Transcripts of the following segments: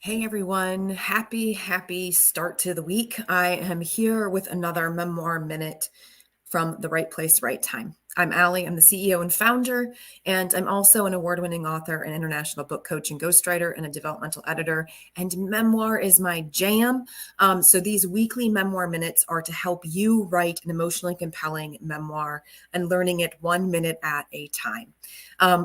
Hey everyone, happy start to the week. I am here with another Memoir Minute from the right place, right time. I'm Allie, I'm the CEO and founder, and I'm also an award-winning author, an international book coach and ghostwriter, and a developmental editor, and memoir is my jam. So these weekly Memoir Minutes are to help you write an emotionally compelling memoir and learning it 1 minute at a time.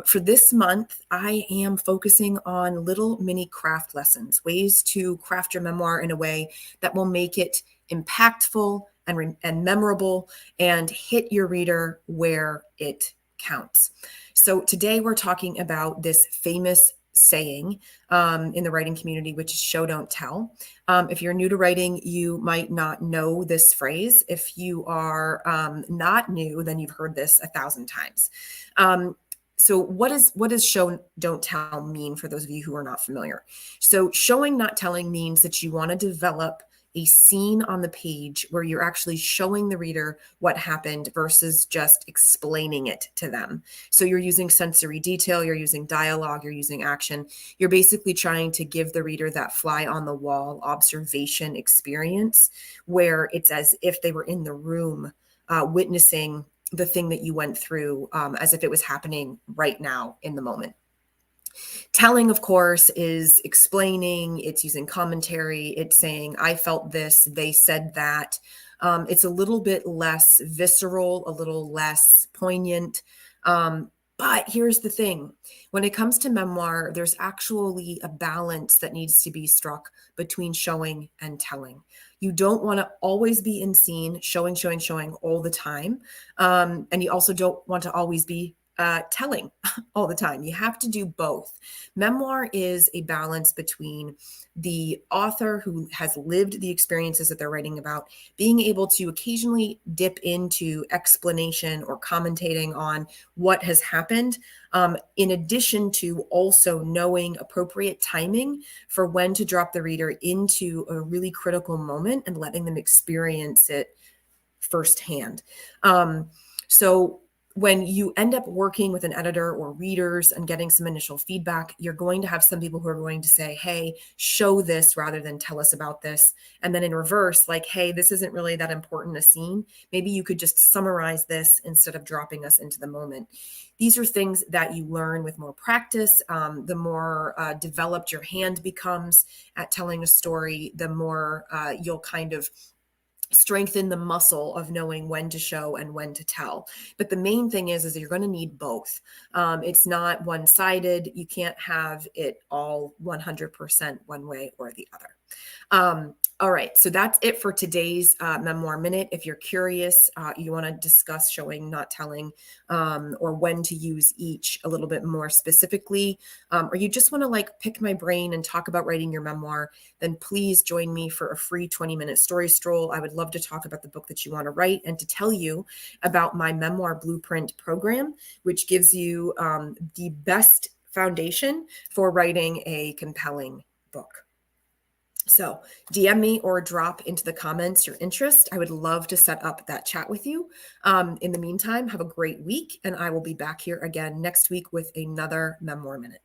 For this month, I am focusing on little mini craft lessons, ways to craft your memoir in a way that will make it impactful and memorable and hit your reader where it counts. So today we're talking about this famous saying in the writing community, which is show, don't tell. If you're new to writing, you might not know this phrase. If you are not new, then you've heard this 1,000 times. So what does show don't tell mean for those of you who are not familiar? So showing not telling means that you want to develop a scene on the page where you're actually showing the reader what happened versus just explaining it to them. So you're using sensory detail, you're using dialogue, you're using action. You're basically trying to give the reader that fly on the wall observation experience where it's as if they were in the room witnessing the thing that you went through as if it was happening right now in the moment. Telling, of course, is explaining, it's using commentary, it's saying, I felt this, they said that. It's a little bit less visceral, a little less poignant. But here's the thing. When it comes to memoir, there's actually a balance that needs to be struck between showing and telling. You don't want to always be in scene, showing all the time. And you also don't want to always be telling all the time. You have to do both. Memoir is a balance between the author who has lived the experiences that they're writing about, being able to occasionally dip into explanation or commentating on what has happened, in addition to also knowing appropriate timing for when to drop the reader into a really critical moment and letting them experience it firsthand. So when you end up working with an editor or readers and getting some initial feedback, you're going to have some people who are going to say, hey, show this rather than tell us about this. And then in reverse, like, hey, this isn't really that important a scene. Maybe you could just summarize this instead of dropping us into the moment. These are things that you learn with more practice. The more developed your hand becomes at telling a story, the more you'll kind of strengthen the muscle of knowing when to show and when to tell. But the main thing is you're going to need both. It's not one-sided. You can't have it all 100% one way or the other. All right, so that's it for today's Memoir Minute. If you're curious, you want to discuss showing, not telling, or when to use each a little bit more specifically, or you just want to like pick my brain and talk about writing your memoir, then please join me for a free 20-minute story stroll. I would love to talk about the book that you want to write and to tell you about my Memoir Blueprint program, which gives you the best foundation for writing a compelling book. So DM me or drop into the comments your interest. I would love to set up that chat with you. In the meantime, have a great week, and I will be back here again next week with another Memoir Minute.